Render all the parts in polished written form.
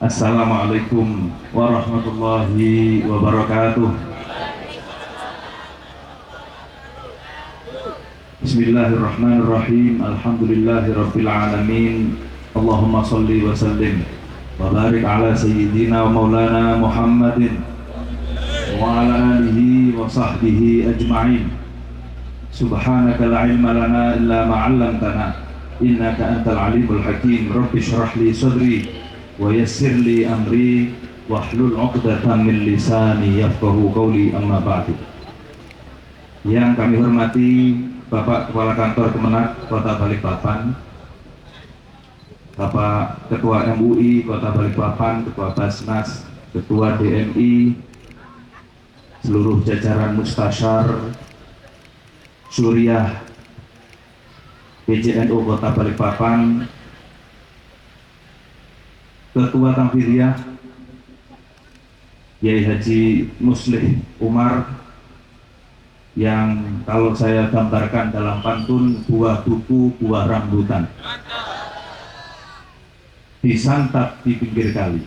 Assalamualaikum warahmatullahi wabarakatuh. Bismillahirrahmanirrahim. Alhamdulillahirabbil alamin. Allahumma shalli wa sallim wa barik ala sayyidina wa maulana Muhammadin wa ala alihi wa sahbihi ajma'in. Subhanaka la ilma lana illa ma 'allamtana innaka antal alimul hakim. Rabbi shrah li sadri wa yassir li amri wahlul 'uqdatam min lisani yafqahu qawli, amma ba'du. Yang kami hormati Bapak Kepala Kantor Kemenak Kota Balikpapan, Bapak Ketua MUI Kota Balikpapan, Ketua Basnas, Ketua DMI, seluruh jajaran Mustasyar, Suriah, PJNU Kota Balikpapan, Ketua Tamfidiyah Yai Haji Muslih Umar, yang kalau saya gambarkan dalam pantun, buah buku, buah rambutan, disantap di pinggir kali.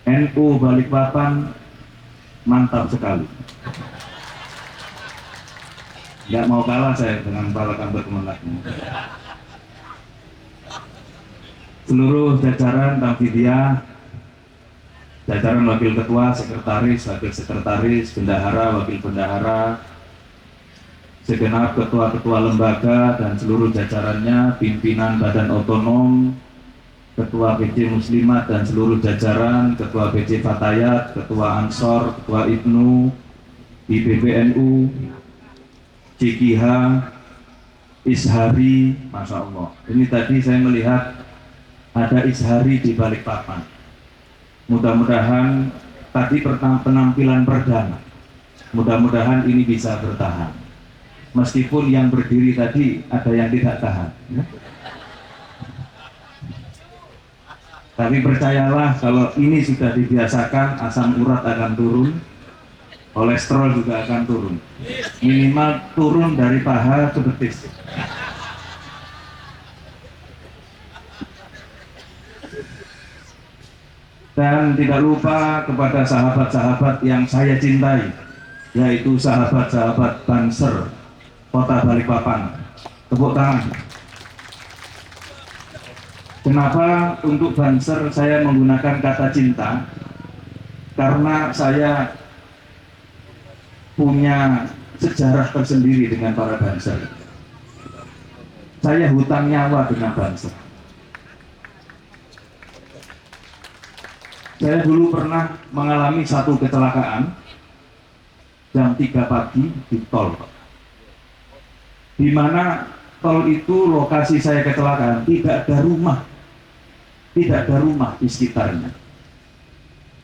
NU Balikpapan mantap sekali. Nggak mau kalah saya dengan Kepala Kantor Kemenak. Seluruh jajaran Tamfidiyah, jajaran wakil ketua, sekretaris, wakil sekretaris, bendahara, wakil bendahara, segenap ketua-ketua lembaga dan seluruh jajarannya, pimpinan badan otonom, ketua PJ Muslimat dan seluruh jajaran, ketua PJ Fatayat, ketua Ansor, ketua Ibnu, IPBNU, CKH, Ishari, Masya Allah. Ini tadi saya melihat ada Ishari di Balikpapan. Mudah-mudahan tadi penampilan perdana, mudah-mudahan ini bisa bertahan. Meskipun yang berdiri tadi ada yang tidak tahan, ya. Tapi percayalah, kalau ini sudah dibiasakan, asam urat akan turun, kolesterol juga akan turun. Minimal turun dari paha ke betis. Dan tidak lupa kepada sahabat-sahabat yang saya cintai, yaitu sahabat-sahabat Banser Kota Balikpapan. Tepuk tangan. Kenapa untuk Banser saya menggunakan kata cinta? Karena saya punya sejarah tersendiri dengan para Banser. Saya hutang nyawa dengan Banser. Saya dulu pernah mengalami satu kecelakaan jam 3 pagi di tol, di mana tol itu lokasi saya kecelakaan tidak ada rumah di sekitarnya.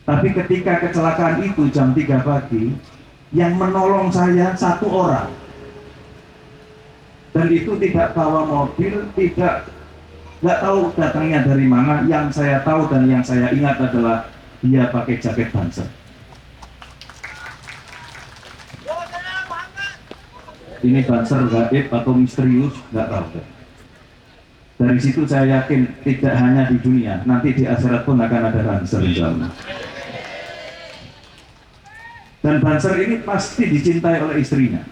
Tapi ketika kecelakaan itu jam 3 pagi, yang menolong saya satu orang, dan itu tidak bawa mobil, nggak tahu datangnya dari mana. Yang saya tahu dan yang saya ingat adalah dia pakai jaket Banser. Ini Banser gaib atau misterius, nggak tahu. Dari situ saya yakin tidak hanya di dunia, nanti di akhirat pun akan ada Banser, insyaallah. Dan Banser ini pasti dicintai oleh istrinya.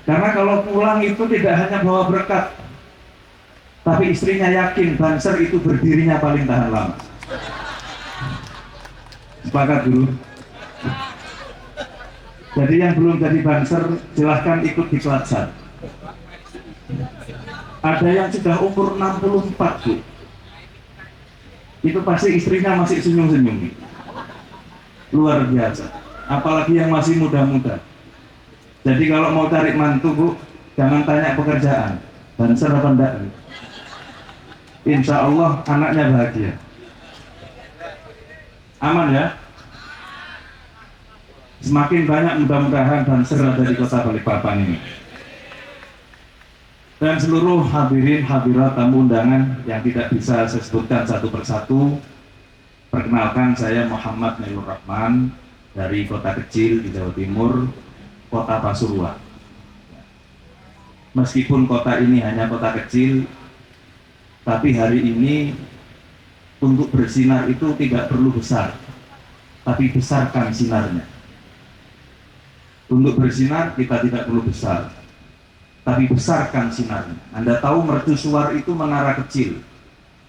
Karena kalau pulang itu tidak hanya bawa berkat, tapi istrinya yakin Banser itu berdirinya paling tahan lama. Sepakat dulu. Jadi yang belum jadi Banser silahkan ikut di Kelatsat. Ada yang sudah umur 64, Bu. Itu pasti istrinya masih senyum-senyum. Luar biasa. Apalagi yang masih muda-muda. Jadi kalau mau cari mantu, Bu, jangan tanya pekerjaan, Banser apa enggak. Insya Allah anaknya bahagia. Aman ya. Semakin banyak mudah-mudahan Banser ada di Kota Balikpapan ini. Dan seluruh hadirin hadirat tamu undangan yang tidak bisa saya sebutkan satu persatu, perkenalkan, saya Muhammad Nailur Rahman dari kota kecil di Jawa Timur, Kota Pasuruan. Meskipun kota ini hanya kota kecil, Tapi hari ini untuk bersinar itu tidak perlu besar, tapi besarkan sinarnya. Untuk bersinar kita tidak perlu besar, tapi besarkan sinarnya. Anda tahu mercusuar itu menara kecil,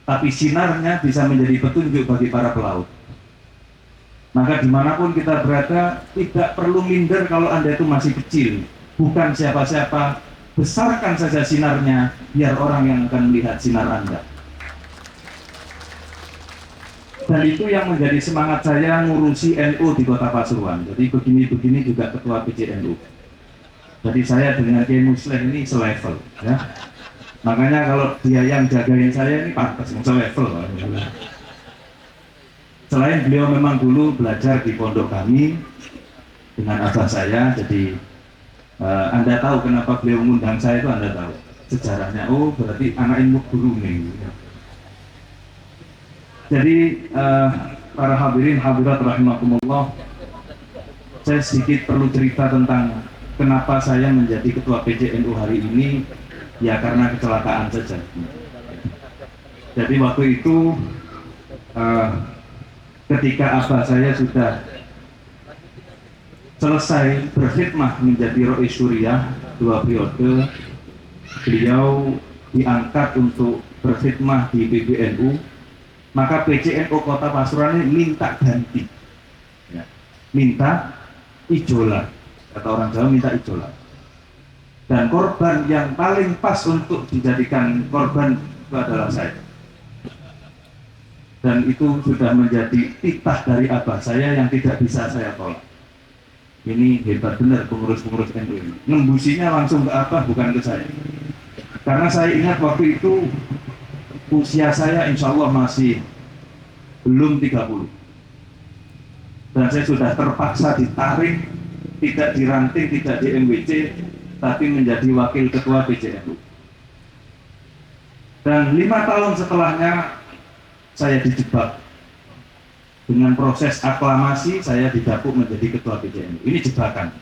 tapi sinarnya bisa menjadi petunjuk bagi para pelaut. Maka dimanapun kita berada, tidak perlu minder kalau Anda itu masih kecil, bukan siapa-siapa. Besarkan saja sinarnya, biar orang yang akan melihat sinar Anda. Dan itu yang menjadi semangat saya ngurusi NU di Kota Pasuruan. Jadi begini-begini juga ketua PCNU. Jadi saya dengan Kiai Musleh ini selevel, ya. Makanya kalau dia yang jagain saya ini pantas selevel. Selain beliau memang dulu belajar di pondok kami dengan abah saya, jadi Anda tahu kenapa beliau mengundang saya itu, Anda tahu sejarahnya. Oh, berarti anak ilmu guru nih. Jadi para hadirin hadirat rahimakumullah, saya sedikit perlu cerita tentang kenapa saya menjadi ketua PCNU hari ini. Ya karena kecelakaan saja. Jadi waktu itu ketika abah saya sudah selesai berkhidmah menjadi Rois Suriah 2 periode, beliau diangkat untuk berkhidmah di PBNU. Maka PCNU Kota Pasuruan ini minta ganti, ya, minta ijola, kata orang Jawa minta ijola. Dan korban yang paling pas untuk dijadikan korban itu adalah saya. Dan itu sudah menjadi titah dari abah saya yang tidak bisa saya tolak. Ini hebat benar pengurus-pengurus NU ini. Nembusinya langsung ke abah, bukan ke saya. Karena saya ingat waktu itu usia saya insya Allah masih belum 30. Dan saya sudah terpaksa ditarik, tidak diranting, tidak di MWC, tapi menjadi wakil ketua PCNU. Dan 5 tahun setelahnya saya dijebak. Dengan proses aklamasi saya didapuk menjadi ketua PCNU. Ini jebakan.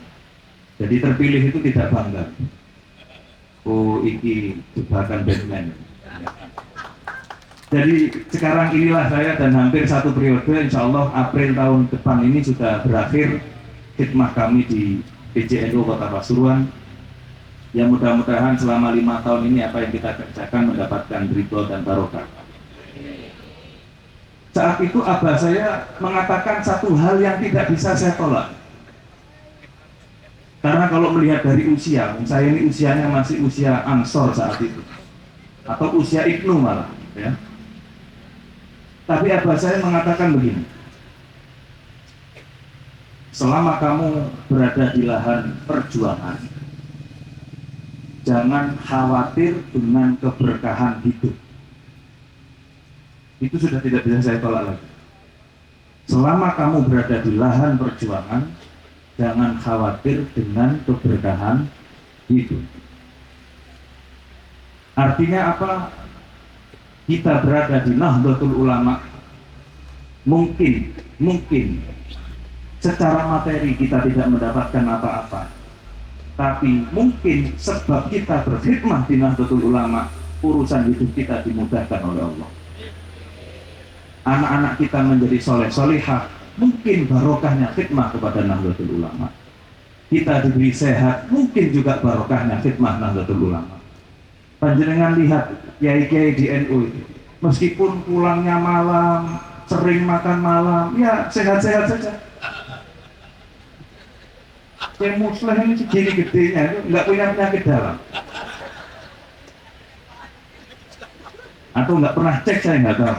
Jadi terpilih itu tidak bangga. Oh, ini jebakan Batman. Jadi sekarang inilah saya, dan hampir 1 periode, insya Allah April tahun depan ini sudah berakhir khidmah kami di PCNU Kota Pasuruan. Yang mudah-mudahan selama 5 tahun ini apa yang kita kerjakan mendapatkan ridho dan barokah. Saat itu abah saya mengatakan satu hal yang tidak bisa saya tolak. Karena kalau melihat dari usia, saya ini usianya masih usia Ansor saat itu, atau usia Ibnu malah, ya. Tapi abah saya mengatakan begini: selama kamu berada di lahan perjuangan, jangan khawatir dengan keberkahan hidup. Itu sudah tidak bisa saya tolak lagi. Selama kamu berada di lahan perjuangan, jangan khawatir dengan keberkahan hidup. Artinya apa? Kita berada di Nahdlatul Ulama, mungkin secara materi kita tidak mendapatkan apa-apa, tapi mungkin sebab kita berkhidmah di Nahdlatul Ulama, urusan hidup kita dimudahkan oleh Allah. Anak-anak kita menjadi soleh-solihah, mungkin barokahnya khidmah kepada Nahdlatul Ulama. Kita diberi sehat, mungkin juga barokahnya khidmah Nahdlatul Ulama. Panjenengan lihat kiai-kiai di NU itu, meskipun pulangnya malam, sering makan malam, ya sehat-sehat saja. Kiai Musleh ini segini gedenya, itu nggak punya penyakit dalam. Atau nggak pernah cek, saya nggak tahu.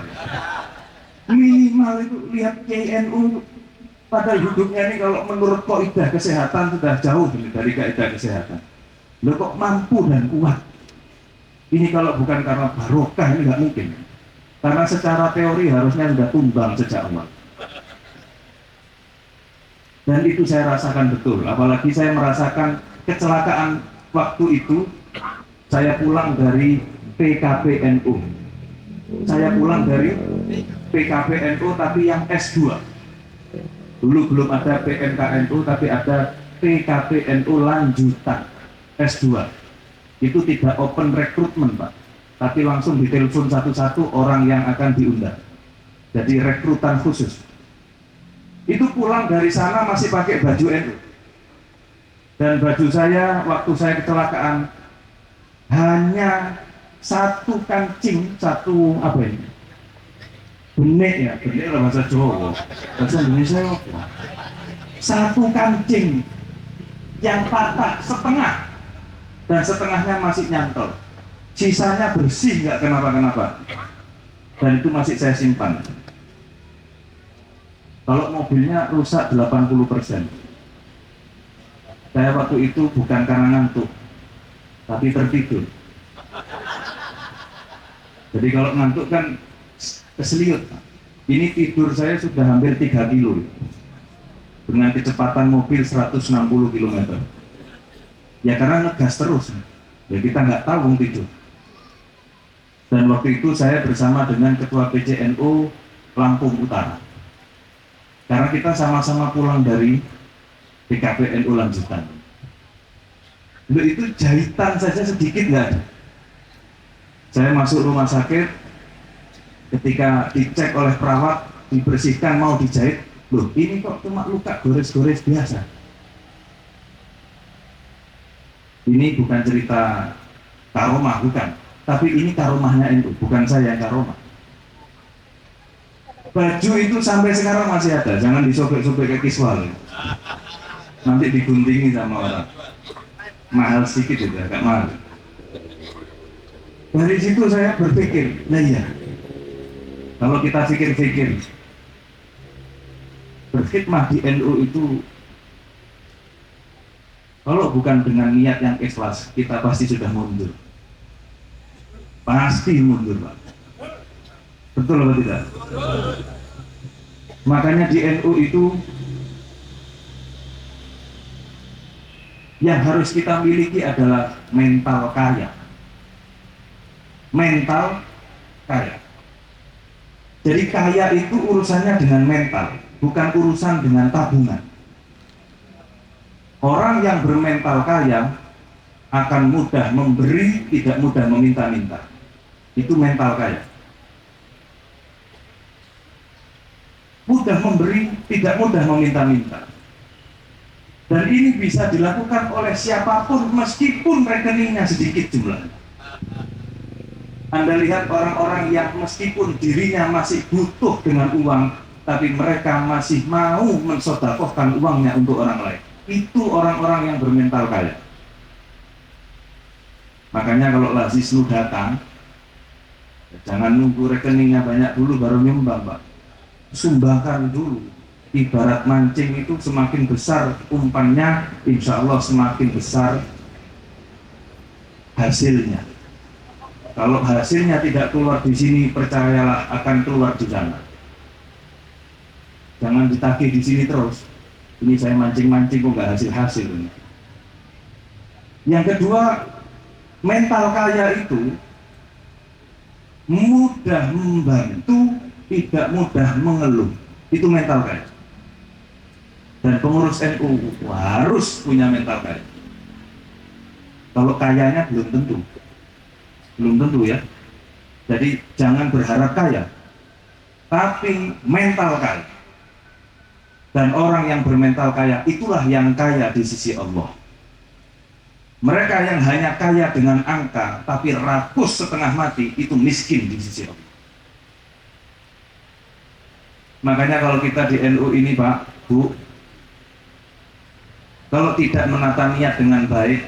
Minimal itu lihat KNU pada hidupnya ini, kalau menurut kaidah kesehatan sudah jauh dari kaidah kesehatan. Loh, kok mampu dan kuat? Ini kalau bukan karena barokah ini nggak mungkin. Karena secara teori harusnya sudah tumbang sejak awal. Dan itu saya rasakan betul. Apalagi saya merasakan kecelakaan waktu itu. Saya pulang dari PKPNU. Saya pulang dari PKPNU tapi yang S2. Dulu belum ada PMKNU, tapi ada PKPNU lanjutan S2. Itu tidak open recruitment, Pak. tapi langsung ditelepon satu-satu orang yang akan diundang. Jadi rekrutan khusus. Itu pulang dari sana masih pakai baju NU. Dan baju saya waktu saya kecelakaan hanya satu kancing, satu apa ini? Benek ya, benek lah bahasa Jawa. Bahasa Indonesia apa? Satu kancing yang patah setengah dan setengahnya masih nyantol. Sisanya bersih, nggak kenapa-kenapa. Dan itu masih saya simpan. Kalau mobilnya rusak 80%. Saya waktu itu bukan karena ngantuk, tapi tertidur. Jadi kalau ngantuk kan keseliut. Ini tidur saya sudah hampir 3 kilo dengan kecepatan mobil 160 km. Ya karena ngegas terus. Ya kita nggak tahu tidur. Dan waktu itu saya bersama dengan Ketua PCNU Lampung Utara. Karena kita sama-sama pulang dari PKP NU lanjutan. Lalu itu jahitan saja sedikit nggak ada. Saya masuk rumah sakit, ketika dicek oleh perawat, dibersihkan mau dijahit, loh ini kok cuma luka gores-gores biasa. Ini bukan cerita karomah, bukan. Tapi ini karomahnya itu, bukan saya yang karomah. Baju itu sampai sekarang masih ada, jangan disobek-sobek ke kiswal. Nanti diguntingi sama orang. Mahal sedikit itu, agak mahal. Dari situ saya berpikir, nah iya, kalau kita pikir-pikir, berkhidmah di NU itu, kalau bukan dengan niat yang ikhlas, kita pasti sudah mundur. Pasti mundur, Pak. Betul atau tidak? Makanya di NU itu yang harus kita miliki adalah mental kaya. Mental kaya. Jadi kaya itu urusannya dengan mental, bukan urusan dengan tabungan. Orang yang bermental kaya akan mudah memberi, tidak mudah meminta-minta. Itu mental kaya. Mudah memberi, tidak mudah meminta-minta. Dan ini bisa dilakukan oleh siapapun meskipun rekeningnya sedikit jumlahnya. Anda lihat orang-orang yang meskipun dirinya masih butuh dengan uang, tapi mereka masih mau mensedekahkan uangnya untuk orang lain. Itu orang-orang yang bermental kaya. Makanya kalau Lazisnu datang, jangan nunggu rekeningnya banyak dulu baru nyumbang, Pak. Sumbangkan dulu. Ibarat mancing itu semakin besar umpannya, insya Allah semakin besar hasilnya. Kalau hasilnya tidak keluar di sini, percayalah akan keluar di sana. Jangan ditagih di sini terus. Ini saya mancing-mancing kok nggak hasil-hasil. Yang kedua, mental kaya itu mudah membantu, tidak mudah mengeluh. Itu mental kaya. Dan pengurus NU harus punya mental kaya. Kalau kayanya belum tentu. Belum tentu ya. Jadi jangan berharap kaya, tapi mental kaya. Dan orang yang bermental kaya itulah yang kaya di sisi Allah. Mereka yang hanya kaya dengan angka tapi rakus setengah mati, itu miskin di sisi Allah. Makanya kalau kita di NU ini, Pak, Bu, kalau tidak menata niat dengan baik,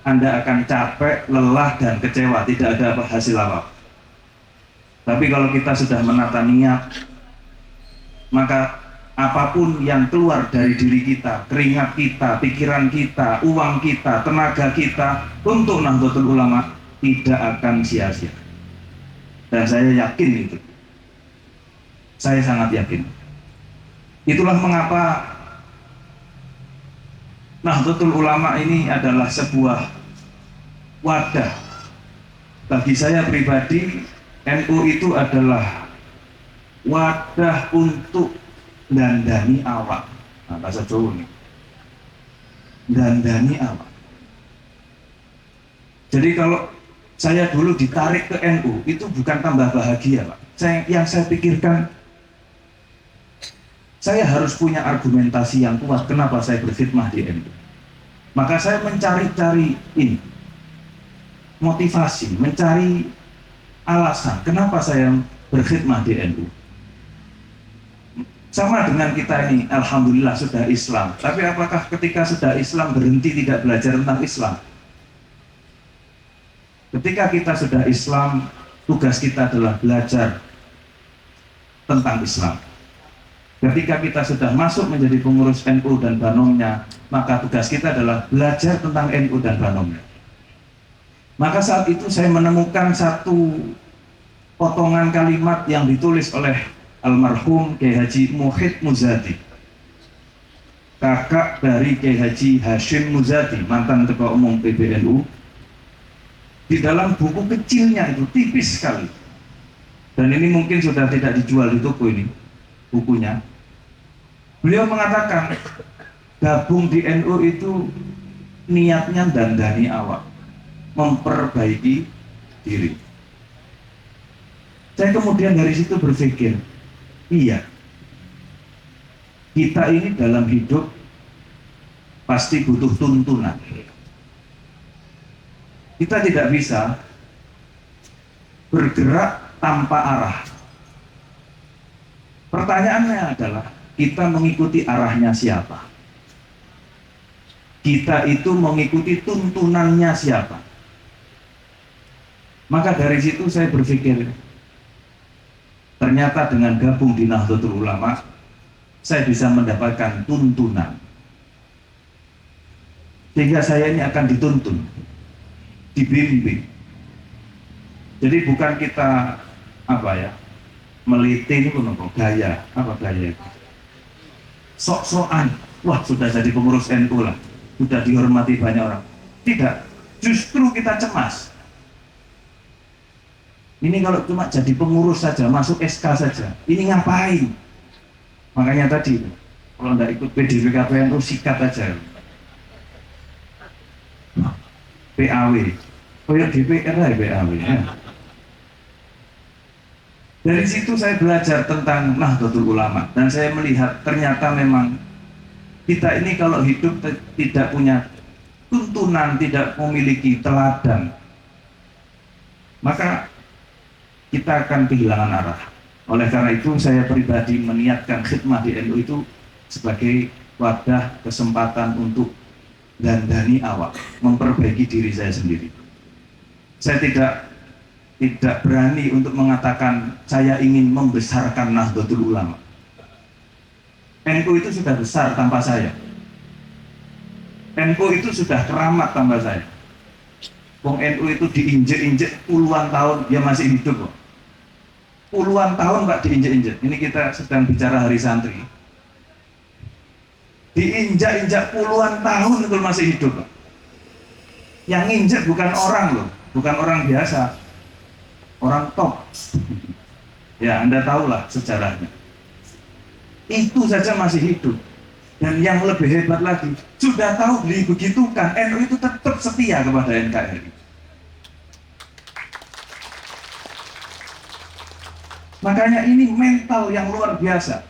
Anda akan capek, lelah, dan kecewa, tidak ada hasil apa. Tapi kalau kita sudah menata niat, maka apapun yang keluar dari diri kita, keringat kita, pikiran kita, uang kita, tenaga kita untuk Nahdlatul Ulama tidak akan sia-sia. Dan saya yakin itu. Saya sangat yakin. Itulah mengapa Nahdlatul Ulama ini adalah sebuah wadah. Bagi saya pribadi, NU itu adalah wadah untuk dandani awak. Nah, bahasa Jawa ini. Dandani awak. Jadi kalau Saya dulu ditarik ke NU itu bukan tambah bahagia, Pak. Yang saya pikirkan, saya harus punya argumentasi yang kuat kenapa saya berkhidmah di NU. Maka saya mencari-cari ini, motivasi, mencari alasan kenapa saya berkhidmah di NU. Sama dengan kita ini, alhamdulillah sudah Islam. Tapi apakah ketika sudah Islam berhenti tidak belajar tentang Islam? Ketika kita sudah Islam, tugas kita adalah belajar tentang Islam. Ketika kita sudah masuk menjadi pengurus NU dan Banomnya, maka tugas kita adalah belajar tentang NU dan Banomnya. Maka saat itu saya menemukan satu potongan kalimat yang ditulis oleh almarhum Kiai Haji Muhid Muzadi, kakak dari Kiai Haji Hashim Muzadi, mantan Ketua Umum PBNU. Di dalam buku kecilnya itu, tipis sekali, dan ini mungkin sudah tidak dijual di toko ini bukunya. Beliau mengatakan gabung di NU itu niatnya dandani awak, memperbaiki diri. Saya kemudian dari situ berpikir, iya, kita ini dalam hidup pasti butuh tuntunan. Kita tidak bisa bergerak tanpa arah. Pertanyaannya adalah, kita mengikuti arahnya siapa? Kita itu mengikuti tuntunannya siapa? Maka dari situ saya berpikir, ternyata dengan gabung di Nahdlatul Ulama, saya bisa mendapatkan tuntunan. Sehingga saya ini akan dituntun, dibimbing. Jadi bukan kita meliti ini pun gaya, gaya itu sok-sokan, wah sudah jadi pengurus NU lah, sudah dihormati banyak orang. Tidak, justru kita cemas. Ini kalau cuma jadi pengurus saja, masuk SK saja, ini ngapain? Makanya tadi, kalau tidak ikut PDVKPNU, sikat aja. PAW, kayak DPR ya PAW ya. Dari situ saya belajar tentang Nahdlatul Ulama, dan saya melihat ternyata memang kita ini kalau hidup tidak punya tuntunan, tidak memiliki teladan, maka kita akan kehilangan arah. Oleh karena itu saya pribadi meniatkan khidmah di NU itu sebagai wadah kesempatan untuk dandani awak, memperbaiki diri saya sendiri. Saya tidak berani untuk mengatakan saya ingin membesarkan Nahdlatul Ulama. NU itu sudah besar tanpa saya. NU itu sudah keramat tanpa saya. Wong NU itu diinjek-injek puluhan tahun, dia masih hidup kok. Puluhan tahun Pak diinjek-injek. Ini kita sedang bicara hari santri. Diinjak-injak puluhan tahun itu masih hidup Pak. Yang injek bukan orang loh, bukan orang biasa, orang top. Ya Anda tahulah sejarahnya. Itu saja masih hidup. Dan yang lebih hebat lagi, sudah tahu begitukan, NU itu tetap setia kepada NKRI. Makanya ini mental yang luar biasa.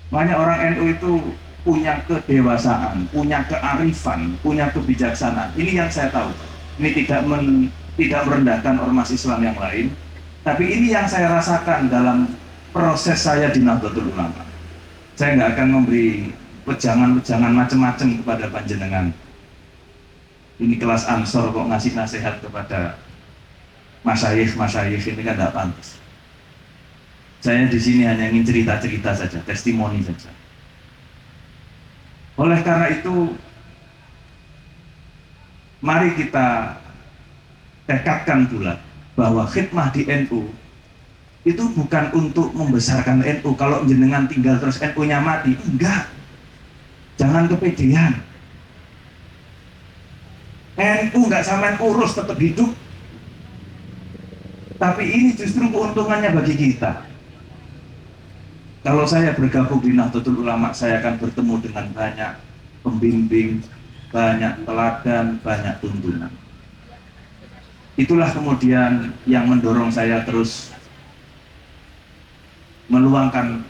Banyak orang NU itu punya kedewasaan, punya kearifan, punya kebijaksanaan. Ini yang saya tahu. Ini tidak merendahkan ormas Islam yang lain, tapi ini yang saya rasakan dalam proses saya di Nahdlatul Ulama. Saya nggak akan memberi wejangan-wejangan macam-macam kepada panjenengan. Ini kelas Ansor kok ngasih nasihat kepada masyayikh ini kan tidak pantas. Saya di sini hanya ingin cerita-cerita saja, testimoni saja. Oleh karena itu, mari kita tekadkan pula bahwa khidmah di NU itu bukan untuk membesarkan NU. Kalau jenengan tinggal terus NU-nya mati, enggak. Jangan kepedean. NU enggak sampean urus, tetap hidup. Tapi ini justru keuntungannya bagi kita. Kalau saya bergabung di Nahdlatul Ulama, saya akan bertemu dengan banyak pembimbing, banyak teladan, banyak tuntunan. Itulah kemudian yang mendorong saya terus meluangkan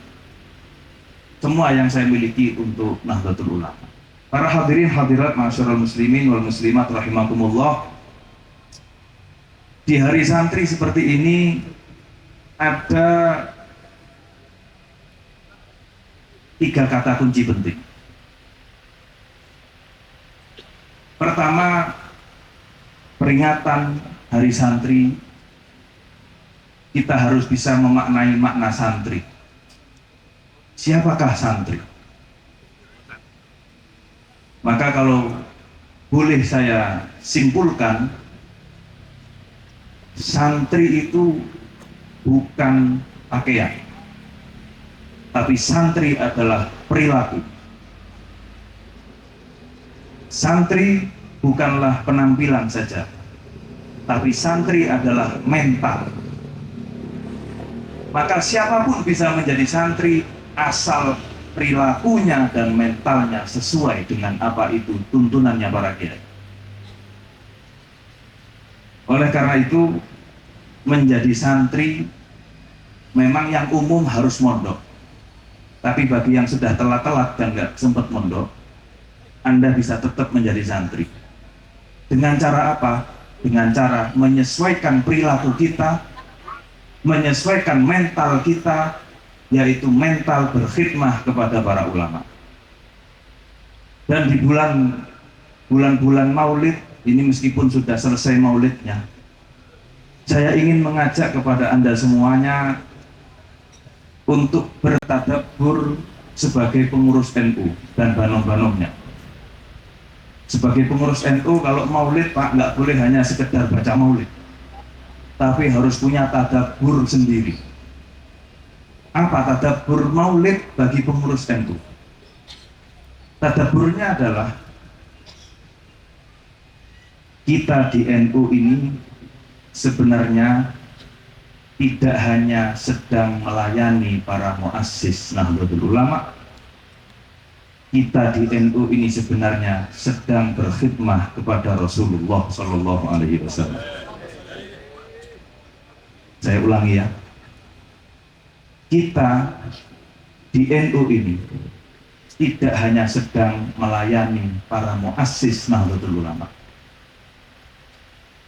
semua yang saya miliki untuk Nahdlatul Ulama. Para hadirin hadirat masyarul muslimin wal muslimat rahimakumullah. Di hari santri seperti ini ada 3 kata kunci penting. Pertama, peringatan hari santri, kita harus bisa memaknai makna santri. Siapakah santri? Maka kalau boleh saya simpulkan, santri itu bukan pakaian, tapi santri adalah perilaku. Santri bukanlah penampilan saja, tapi santri adalah mental. Maka siapapun bisa menjadi santri asal perilakunya dan mentalnya sesuai dengan apa itu tuntunannya para kiai. Oleh karena itu, menjadi santri memang yang umum harus mondok. Tapi bagi yang sudah telat-telat dan nggak sempat mondok, Anda bisa tetap menjadi santri. Dengan cara apa? Dengan cara menyesuaikan perilaku kita, menyesuaikan mental kita, yaitu mental berkhidmah kepada para ulama. Dan di bulan-bulan Maulid ini, meskipun sudah selesai Maulidnya, saya ingin mengajak kepada Anda semuanya untuk bertadabbur sebagai pengurus NU dan banom-banomnya. Sebagai pengurus NU, kalau Maulid Pak, nggak boleh hanya sekedar baca Maulid, tapi harus punya tadabbur sendiri. Apa tadabbur Maulid bagi pengurus NU? Tadabburnya adalah kita di NU ini sebenarnya tidak hanya sedang melayani para muassis Nahdlatul Ulama. Kita di NU ini sebenarnya sedang berkhidmah kepada Rasulullah Shallallahu Alaihi Wasallam. Saya ulangi ya, kita di NU ini tidak hanya sedang melayani para muassis Nahdlatul Ulama.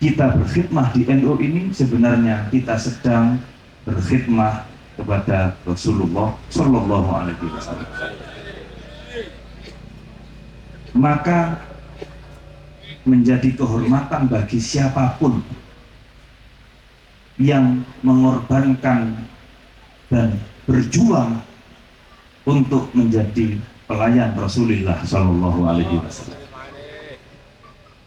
Kita berkhidmah di NU ini sebenarnya kita sedang berkhidmah kepada Rasulullah Shallallahu Alaihi Wasallam. Maka menjadi kehormatan bagi siapapun yang mengorbankan dan berjuang untuk menjadi pelayan Rasulullah Shallallahu Alaihi Wasallam.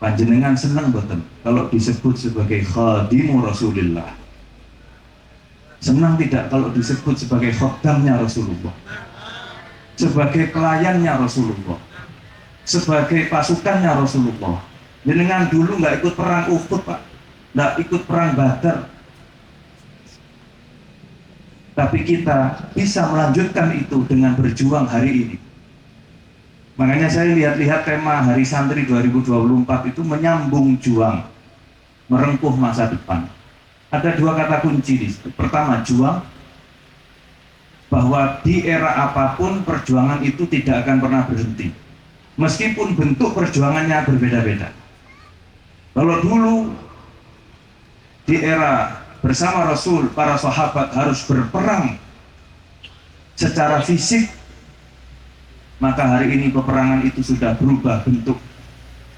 Panjenengan senang betul kalau disebut sebagai khadimu Rasulullah? Senang tidak kalau disebut sebagai khodamnya Rasulullah, sebagai pelayannya Rasulullah, sebagai pasukannya Rasulullah? Jenengan dulu nggak ikut perang Uhud Pak, nggak ikut perang Badar, tapi kita bisa melanjutkan itu dengan berjuang hari ini. Makanya saya lihat-lihat tema Hari Santri 2024 itu menyambung juang, merengkuh masa depan. Ada 2 kata kunci di situ. Pertama, juang, bahwa di era apapun perjuangan itu tidak akan pernah berhenti, meskipun bentuk perjuangannya berbeda-beda. Kalau dulu di era bersama Rasul, para sahabat harus berperang secara fisik, maka hari ini peperangan itu sudah berubah bentuk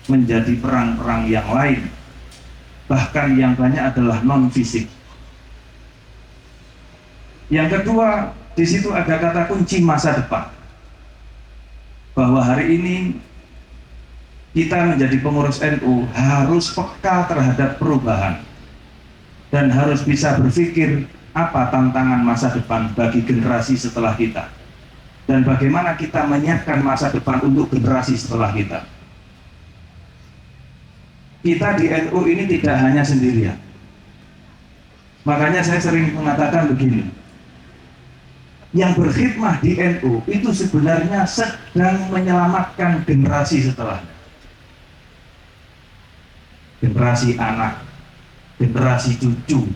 menjadi perang-perang yang lain, bahkan yang banyak adalah non fisik. Yang kedua, di situ ada kata kunci masa depan, bahwa hari ini kita menjadi pengurus NU harus peka terhadap perubahan dan harus bisa berpikir apa tantangan masa depan bagi generasi setelah kita, dan bagaimana kita menyiapkan masa depan untuk generasi setelah kita. Kita di NU ini tidak hanya sendirian. Makanya saya sering mengatakan begini, yang berkhidmah di NU itu sebenarnya sedang menyelamatkan generasi setelahnya. Generasi anak, generasi cucu,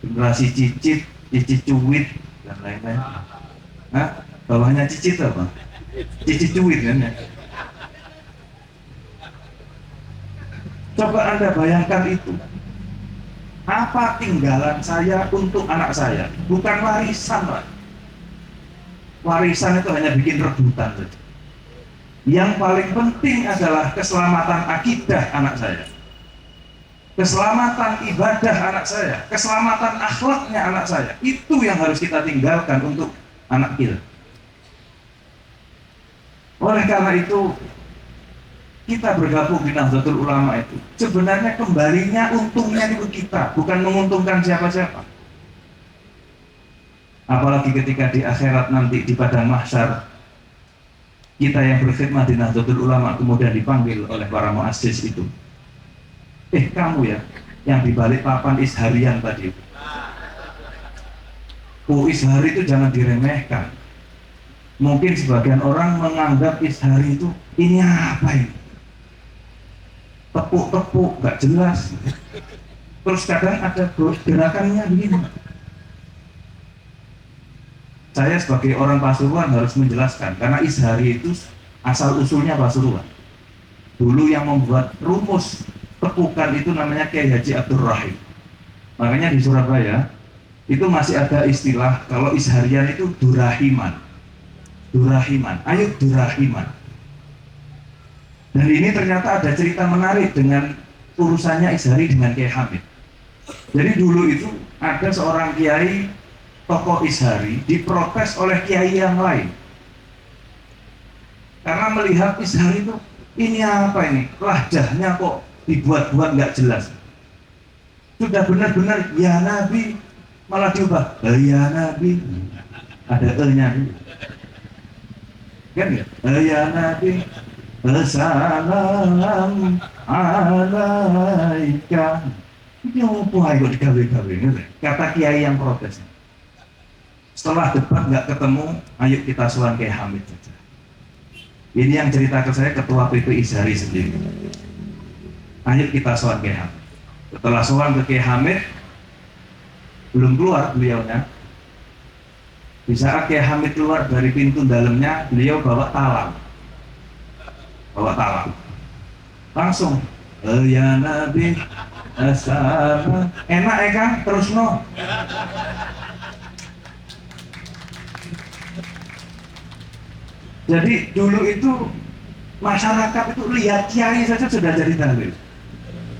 generasi cicit, cicit cuwit dan lain-lain. Nah, bawahnya cicit apa? Cicit cuwit kan ya. Coba Anda bayangkan itu. Apa tinggalan saya untuk anak saya? Bukan warisan, Pak. Warisan itu hanya bikin rebutan saja. Yang paling penting adalah keselamatan akidah anak saya, keselamatan ibadah anak saya, keselamatan akhlaknya anak saya. Itu yang harus kita tinggalkan untuk anak kita. Oleh karena itu, kita bergabung di Nahdlatul Ulama itu sebenarnya kembalinya untungnya itu kita, bukan menguntungkan siapa-siapa. Apalagi ketika di akhirat nanti di padang mahsyar, kita yang berkhidmat di Nahdlatul Ulama kemudian dipanggil oleh para muassis itu. Kamu ya, yang di balik papan isharian tadi. Ishari itu jangan diremehkan. Mungkin sebagian orang menganggap ishari itu, ini apa ini? Tepuk-tepuk, gak jelas. Terus kadang ada gerakannya begini. Saya sebagai orang Pasuruan harus menjelaskan, karena ishari itu asal-usulnya Pasuruan. Dulu yang membuat rumus tepukan itu namanya Kiai Haji Abdul Rahim. Makanya di Surabaya itu masih ada istilah kalau isharian itu durahiman. Durahiman, ayo durahiman. Dan ini ternyata ada cerita menarik dengan urusannya ishari dengan Kiai Hamid. Jadi dulu itu ada seorang kiai tokoh ishari diprotes oleh kiai yang lain karena melihat ishari itu, ini apa ini, lahjahnya kok dibuat-buat nggak jelas. Sudah benar-benar ya Nabi, malah diubah ya Nabi, ada e-nya kan ya, ya Nabi salam alaika. Ini apa ayo digawe-gawe, kata kiai yang protes. Setelah debat nggak ketemu, ayo kita sowan Kiai Hamid saja. Ini yang cerita ke saya ketua PP Ishari sendiri. Ayo kita sowan Kiai Hamid. Setelah sowan ke Kiai Hamid, belum keluar beliaunya. Di saat Kiai Hamid keluar dari pintu dalamnya, beliau bawa talang. Langsung, ya Nabi, assalam. Enak ya kan? Terus no. Jadi dulu itu masyarakat itu lihat kiai saja sudah jadi dalil.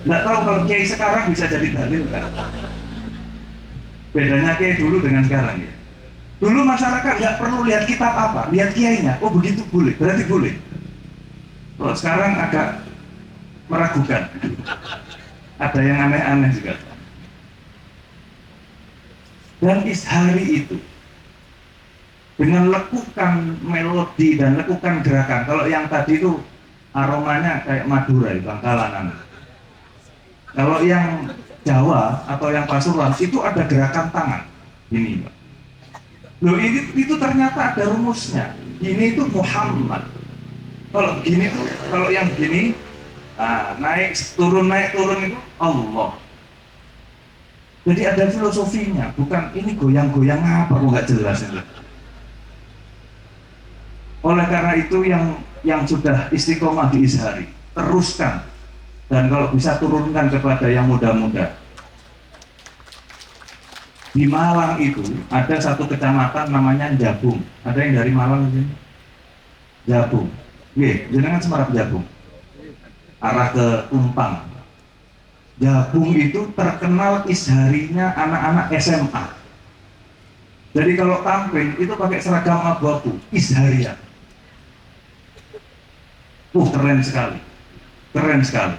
Nggak tahu kalau kiai sekarang bisa jadi dalil kan? Bedanya kiai dulu dengan sekarang ya. Dulu masyarakat nggak perlu lihat kitab apa, lihat kiainya. Oh begitu boleh, berarti boleh. Kalau sekarang agak meragukan. Ada yang aneh-aneh juga. Dan ishari itu dengan lekukan melodi dan lekukan gerakan. Kalau yang tadi itu aromanya kayak Madura, Bangkalan. Kalau yang Jawa atau yang Pasuruan itu ada gerakan tangan. Ini, Pak. Loh itu ternyata ada rumusnya. Ini itu Muhammad. Kalau begini tuh, kalau yang begini, naik turun itu Allah. Jadi ada filosofinya, bukan ini goyang-goyang apa kok nggak jelas itu. Oleh karena itu yang sudah istiqomah di ishari, teruskan, dan kalau bisa turunkan kepada yang muda-muda. Di Malang itu ada satu kecamatan namanya Jabung. Ada yang dari Malang ini? Jabung. Jenengan Semarang Jabung. Arah ke Tumpang. Jabung itu terkenal isharinya anak-anak SMA. Jadi kalau tampil itu pakai seragam abu-abu, isharian. Keren sekali. Keren sekali.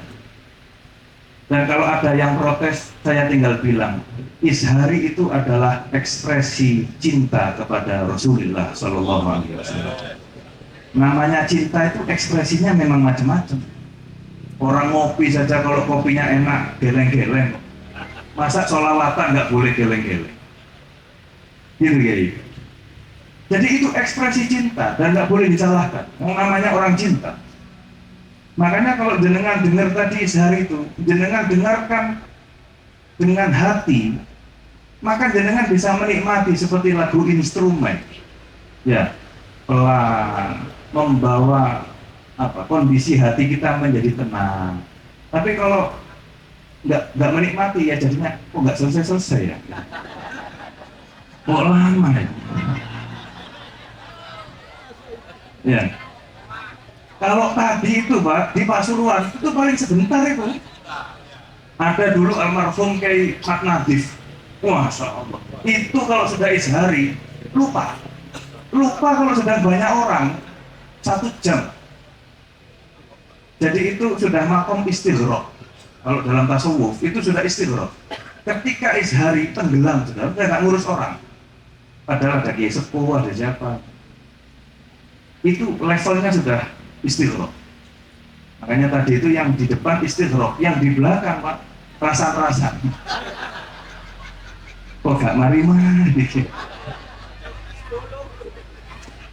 Dan kalau ada yang protes, saya tinggal bilang, ishari itu adalah ekspresi cinta kepada Rasulullah Shallallahu Alaihi Wasallam. Namanya cinta itu ekspresinya memang macam-macam. Orang ngopi saja kalau kopinya enak, geleng-geleng. Masa sholawatan nggak boleh geleng-geleng? Gitu ya. Jadi itu ekspresi cinta dan nggak boleh disalahkan. Namanya orang cinta. Makanya kalau jenengan dengar tadi ishari itu, jenengan dengarkan dengan hati, maka jenengan bisa menikmati seperti lagu instrumen, ya, pelan, membawa kondisi hati kita menjadi tenang. Tapi kalau nggak menikmati, ya jadinya kok nggak selesai ya, kok lama ya. Ya, kalau tadi itu Pak di Pasuruan itu paling sebentar itu. Ada dulu almarhum Kiai Mat Nadif, Masya Allah, itu kalau sudah ishari lupa kalau sedang banyak orang 1 jam. Jadi itu sudah makom istighraq. Kalau dalam tasawuf itu sudah istighraq. Ketika ishari tenggelam sudah nggak ngurus orang. Padahal ada kiai sepuh, ada siapa. Itu levelnya sudah istighraq. Makanya tadi itu yang di depan istighraq, yang di belakang Pak rasa-rasa. Kok gak mari-mari.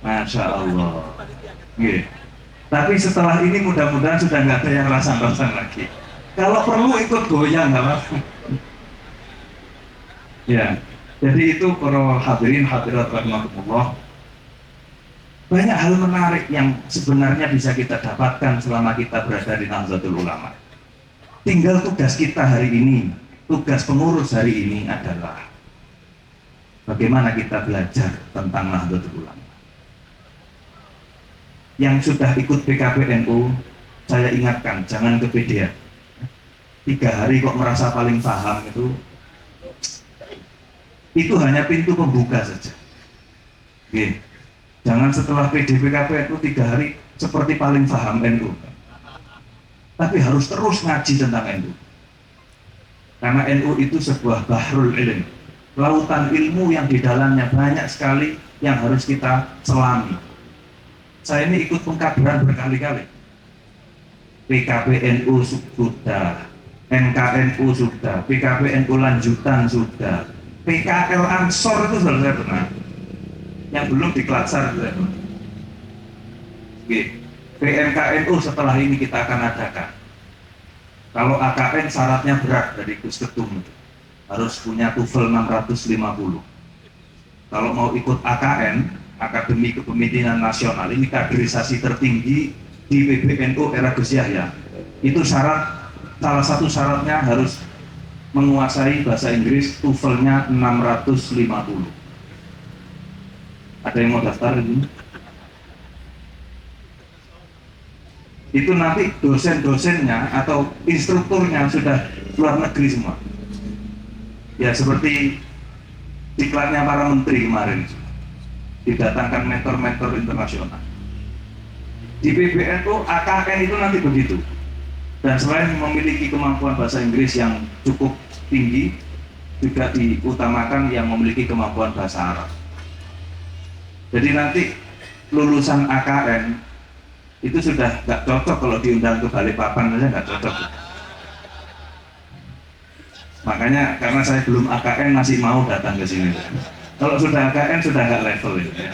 Masya Allah. Gitu. Tapi setelah ini mudah-mudahan sudah nggak ada yang rasa-rasa lagi. Kalau perlu ikut goyang nggak apa-apa. Ya, jadi itu para hadirin hadirat rahimakumullah. Banyak hal menarik yang sebenarnya bisa kita dapatkan selama kita berada di Nahdlatul Ulama. Tinggal tugas kita hari ini, tugas pengurus hari ini adalah bagaimana kita belajar tentang Nahdlatul Ulama. Yang sudah ikut PKPNU, saya ingatkan, jangan kepedean. 3 hari kok merasa paling paham itu hanya pintu pembuka saja. Oke. Jangan setelah PKPNU 3 hari seperti paling paham NU. Tapi harus terus ngaji tentang NU. Karena NU itu sebuah bahrul ilm, lautan ilmu yang di dalamnya banyak sekali yang harus kita selami. Saya ini ikut pengkaderan berkali-kali. PKPNU sudah, MKNU sudah, PKPNU lanjutan sudah, PKL Ansor itu sudah saya pernah. Yang belum diklatsar sudah pernah. Oke. PMKNU setelah ini kita akan adakan. Kalau AKN syaratnya berat dari Gus Ketum, harus punya TOEFL 650. Kalau mau ikut AKN, Akademi Kepemimpinan Nasional, ini kaderisasi tertinggi di PBNU era Gus Yahya. Itu salah satu syaratnya harus menguasai bahasa Inggris, TOEFL-nya 650. Ada yang mau daftar ini? Itu nanti dosen-dosennya atau instrukturnya sudah luar negeri semua. Ya seperti iklannya para menteri kemarin, didatangkan mentor-mentor internasional. Di PBNU, AKN itu nanti begitu. Dan selain memiliki kemampuan bahasa Inggris yang cukup tinggi, juga diutamakan yang memiliki kemampuan bahasa Arab. Jadi nanti lulusan AKN itu sudah nggak cocok kalau diundang ke Balikpapan saja, nggak cocok. Makanya karena saya belum AKN masih mau datang ke sini. Kalau sudah AKN sudah nggak level itu. Ya.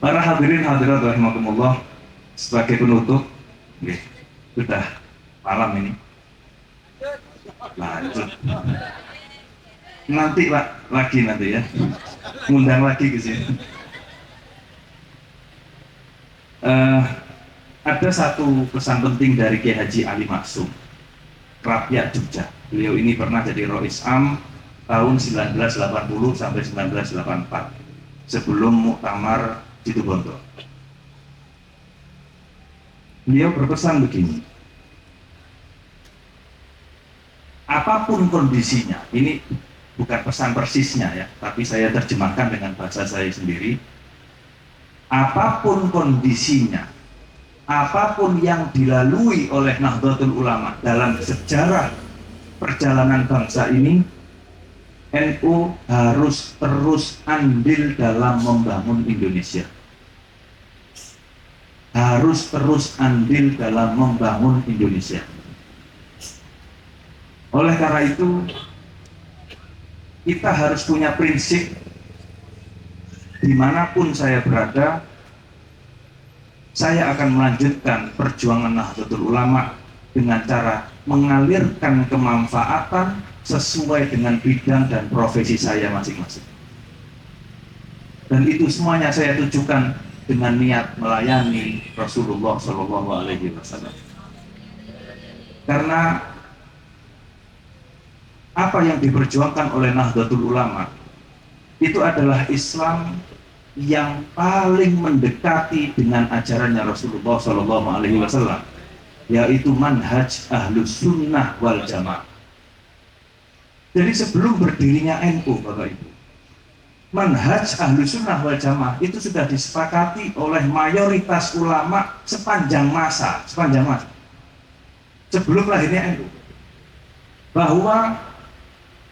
Para hadirin hadirat rahimakumullah, sebagai penutup, sudah malam ini. Lanjut. Nanti Pak, lagi nanti ya. Ngundang lagi ke sini. Ada satu pesan penting dari Kiai Haji Ali Maksum, Rakyat Jogja. Beliau ini pernah jadi Rois Am tahun 1980 sampai 1984 sebelum Muktamar Situbondo. Beliau berpesan begini, apapun kondisinya, ini bukan pesan persisnya ya, tapi saya terjemahkan dengan bahasa saya sendiri. Apapun kondisinya, apapun yang dilalui oleh Nahdlatul Ulama dalam sejarah perjalanan bangsa ini, NU harus terus andil dalam membangun Indonesia. Harus terus andil dalam membangun Indonesia. Oleh karena itu, kita harus punya prinsip dimanapun saya berada, saya akan melanjutkan perjuangan Nahdlatul Ulama dengan cara mengalirkan kemanfaatan sesuai dengan bidang dan profesi saya masing-masing. Dan itu semuanya saya tujukan dengan niat melayani Rasulullah Shallallahu Alaihi Wasallam. Karena apa yang diperjuangkan oleh Nahdlatul Ulama itu adalah Islam yang paling mendekati dengan ajarannya Rasulullah Shallallahu Alaihi Wasallam, yaitu manhaj Ahlus Sunnah wal Jamaah. Jadi sebelum berdirinya NU, Bapak Ibu, manhaj Ahlus Sunnah wal Jamaah itu sudah disepakati oleh mayoritas ulama sepanjang masa sebelum lahirnya NU, bahwa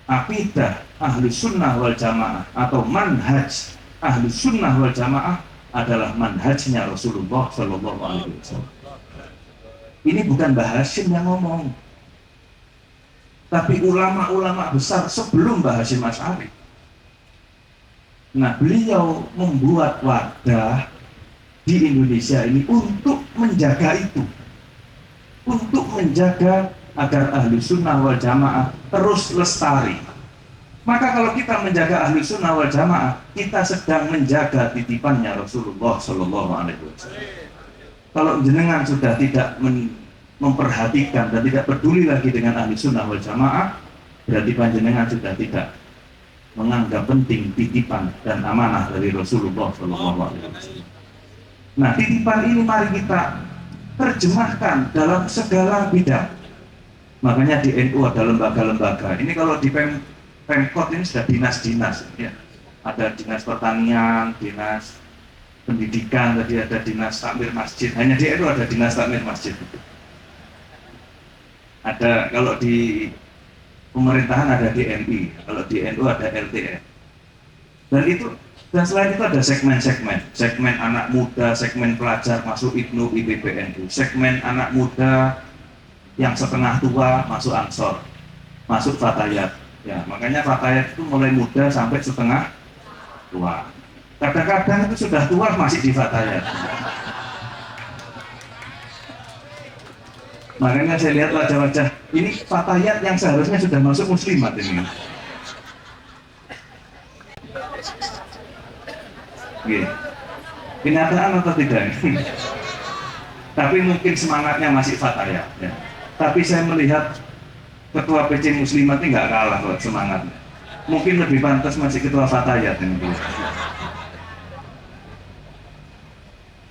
akidah Ahlus Sunnah wal Jamaah atau manhaj Ahlus Sunnah wal Jamaah adalah manhajnya Rasulullah Shallallahu Alaihi Wasallam. Ini bukan Mbah Hashim yang ngomong, tapi ulama-ulama besar sebelum Mbah Hashim Asy'ari. Nah, beliau membuat wadah di Indonesia ini untuk menjaga itu, untuk menjaga agar Ahlus Sunnah wal Jamaah terus lestari. Maka kalau kita menjaga Ahlus Sunnah wal Jamaah, kita sedang menjaga titipannya Rasulullah Shallallahu Alaihi Wasallam. Kalau jenengan sudah tidak memperhatikan dan tidak peduli lagi dengan Ahlus Sunnah wal Jamaah, berarti panjenengan sudah tidak menganggap penting titipan dan amanah dari Rasulullah Shallallahu Alaihi Wasallam. Nah, titipan ini mari kita terjemahkan dalam segala bidang. Makanya di NU ada lembaga-lembaga. Ini kalau di Pemkot ini sudah dinas-dinas, ya. Ada dinas pertanian, dinas pendidikan, tadi ada dinas takmir masjid. Hanya di NU ada dinas takmir masjid. Ada, kalau di pemerintahan ada DMI, kalau di NU ada LTN. Dan selain itu ada segmen anak muda, segmen pelajar masuk IPNU, IPPNU, segmen anak muda yang setengah tua masuk Ansor, masuk Fatayat. Ya, makanya Fatayat itu mulai muda sampai setengah tua. Kadang-kadang itu sudah tua masih di Fatayat. Makanya saya lihat wajah-wajah ini Fatayat yang seharusnya sudah masuk muslimat ini. Gini. Kenyataan atau tidak? Tapi mungkin semangatnya masih Fatayat, ya. Tapi saya melihat ketua PC Muslimat ini nggak kalah buat semangatnya. Mungkin lebih pantas masih ketua Fatayat ini.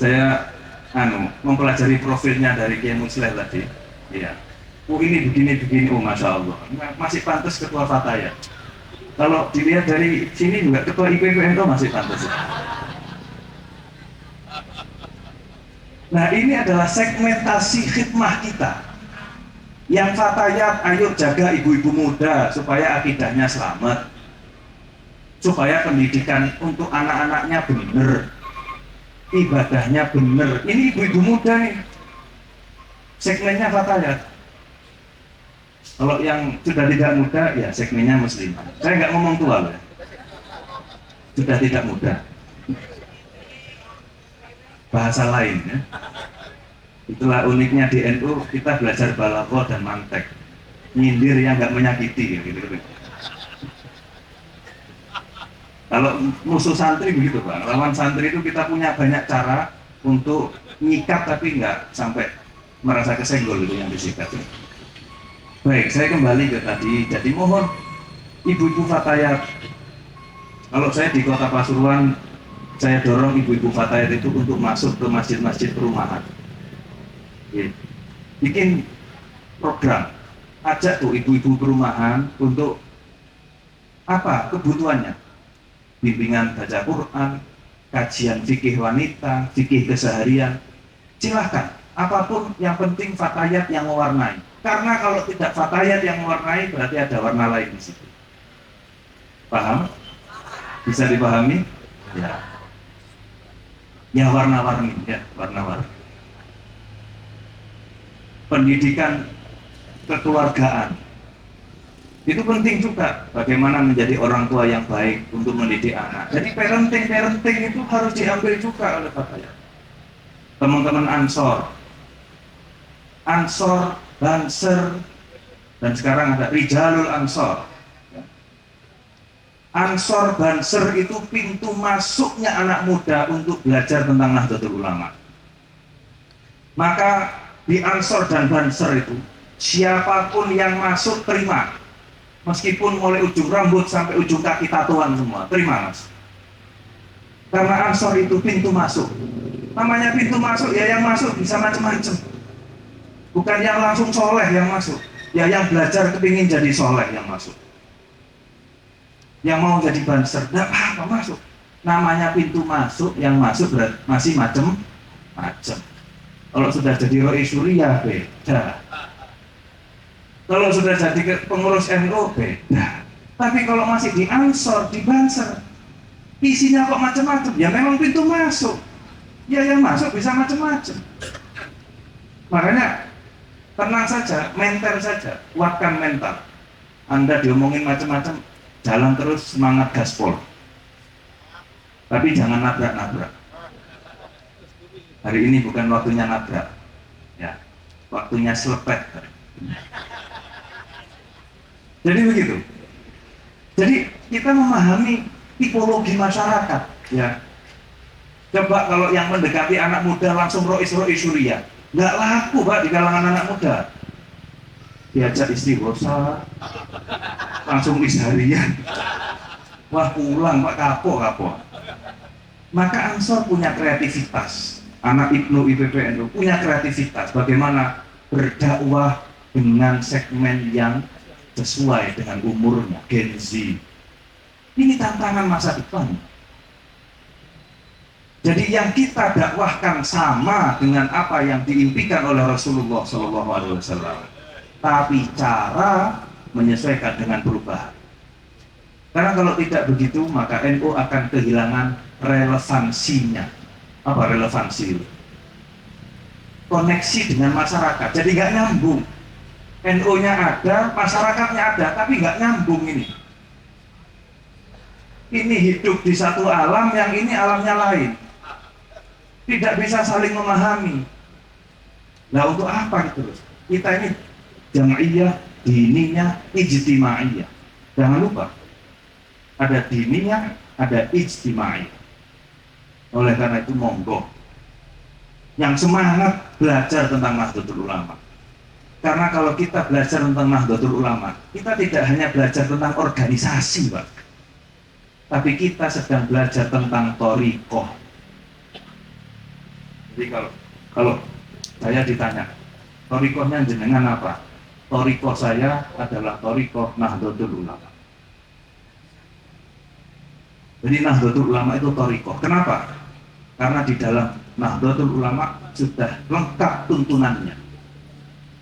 Saya mempelajari profilnya dari Kiai Musleh tadi. Ya. Oh, ini begini, oh Masya Allah. Masih pantas ketua Fatayat. Kalau dilihat dari sini juga ketua IPPN itu masih pantas. Nah, ini adalah segmentasi khidmah kita. Yang Fatayat, ayo jaga ibu-ibu muda supaya akidahnya selamat, supaya pendidikan untuk anak-anaknya benar, ibadahnya benar. Ini ibu-ibu muda nih, segmennya Fatayat. Kalau yang sudah tidak muda, ya segmennya muslimah. Saya nggak ngomong tua loh, ya. Sudah tidak muda, bahasa lain, ya. Itulah uniknya di NU, kita belajar balaghah dan mantek, nyindir yang nggak menyakiti, gitu. Kalau musuh santri begitu Pak, lawan santri itu kita punya banyak cara untuk nyikat tapi nggak sampai merasa kesenggol itu yang disikat. Baik, saya kembali ke tadi. Jadi mohon ibu-ibu Fatayat, kalau saya di Kota Pasuruan, saya dorong ibu-ibu Fatayat itu untuk masuk ke masjid-masjid perumahan. Bikin program, ajak tuh ibu-ibu perumahan untuk apa kebutuhannya, bimbingan baca Quran, kajian fikih wanita, fikih keseharian, silahkan, apapun yang penting Fatayat yang mewarnai. Karena kalau tidak Fatayat yang mewarnai berarti ada warna lain di situ. Paham? Bisa dipahami? Ya. Ya, warna-warni, ya, warna-warni. Pendidikan kekeluargaan itu penting juga, bagaimana menjadi orang tua yang baik untuk mendidik anak. Jadi parenting itu harus diambil juga oleh Fatayat. Teman-teman Ansor, Banser, Dan sekarang ada Rijalul Ansor. Ansor Banser itu pintu masuknya anak muda untuk belajar tentang Nahdlatul Ulama. Maka di Ansor dan Banser itu siapapun yang masuk terima, meskipun mulai ujung rambut sampai ujung kaki tatuan semua, terima mas. Karena Ansor itu pintu masuk. Namanya pintu masuk, ya yang masuk bisa macam-macam. Bukan yang langsung soleh yang masuk, ya yang belajar kepingin jadi soleh yang masuk. Yang mau jadi banser, nggak apa-apa masuk. Namanya pintu masuk, yang masuk masih macam-macam. Kalau sudah jadi Roi Surya beda. Kalau sudah jadi pengurus NU beda. Tapi kalau masih di Ansor, di Banser, isinya kok macam-macam. Ya memang pintu masuk. Ya yang masuk bisa macam-macam. Makanya tenang saja, mental saja, kuatkan mental. Anda diomongin macam-macam, jalan terus, semangat gaspol. Tapi jangan nabrak-nabrak. Hari ini bukan waktunya nabrak, ya, waktunya selepet. Jadi begitu. Jadi kita memahami tipologi masyarakat, ya. Coba kalau yang mendekati anak muda langsung rois Surya, nggak laku Pak di kalangan anak muda. Diajak istighosa, langsung isharian. Wah pulang Pak, kapok. Maka Ansor punya kreativitas. Anak Ibnu IPPNU punya kreativitas bagaimana berdakwah dengan segmen yang sesuai dengan umurnya, Gen Z. Ini tantangan masa depan. Jadi yang kita dakwahkan sama dengan apa yang diimpikan oleh Rasulullah SAW, tapi cara menyesuaikan dengan perubahan. Karena kalau tidak begitu maka NU akan kehilangan relevansinya. Apa relevansi itu? Koneksi dengan masyarakat, jadi nggak nyambung. NU-nya ada, masyarakatnya ada, tapi nggak nyambung ini. Ini hidup di satu alam, yang ini alamnya lain. Tidak bisa saling memahami. Nah untuk apa itu? Kita ini jam'iyah, diniyah, ijtimaiyah. Jangan lupa, ada diniyah, ada ijtimaiyah. Oleh karena itu monggo yang semangat belajar tentang Nahdlatul Ulama. Karena kalau kita belajar tentang Nahdlatul Ulama, kita tidak hanya belajar tentang organisasi Pak, tapi kita sedang belajar tentang thariqah. Jadi kalau saya ditanya, thariqahnya jenengan apa? Thariqah saya adalah thariqah Nahdlatul Ulama. Jadi Nahdlatul Ulama itu thariqah. Kenapa? Karena di dalam Nahdlatul Ulama sudah lengkap tuntunannya.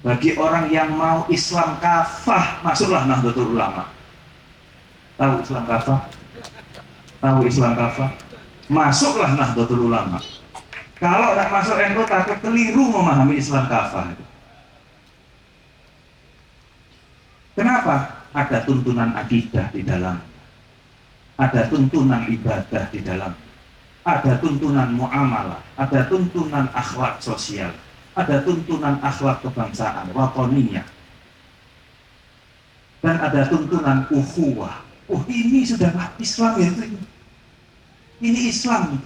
Bagi orang yang mau Islam kafah, masuklah Nahdlatul Ulama. Tahu Islam kafah? Tahu Islam kafah? Masuklah Nahdlatul Ulama. Kalau tidak masuk NU takut keliru memahami Islam kafah. Kenapa? Ada tuntunan akidah di dalam. Ada tuntunan ibadah di dalam. Ada tuntunan muamalah, ada tuntunan akhlak sosial, ada tuntunan akhlak kebangsaan, watoniyah, dan ada tuntunan ukhuwah. Ini sudah Islam ya, ini Islam.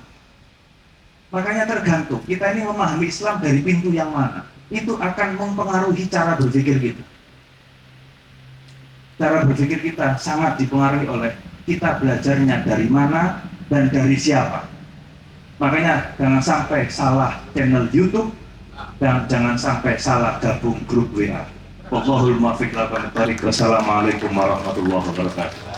Makanya tergantung kita ini memahami Islam dari pintu yang mana, itu akan mempengaruhi cara berpikir kita. Cara berpikir kita sangat dipengaruhi oleh kita belajarnya dari mana dan dari siapa. Makanya jangan sampai salah channel YouTube dan jangan sampai salah gabung grup WA. Wallahul muwaffiq. Assalamualaikum warahmatullahi wabarakatuh.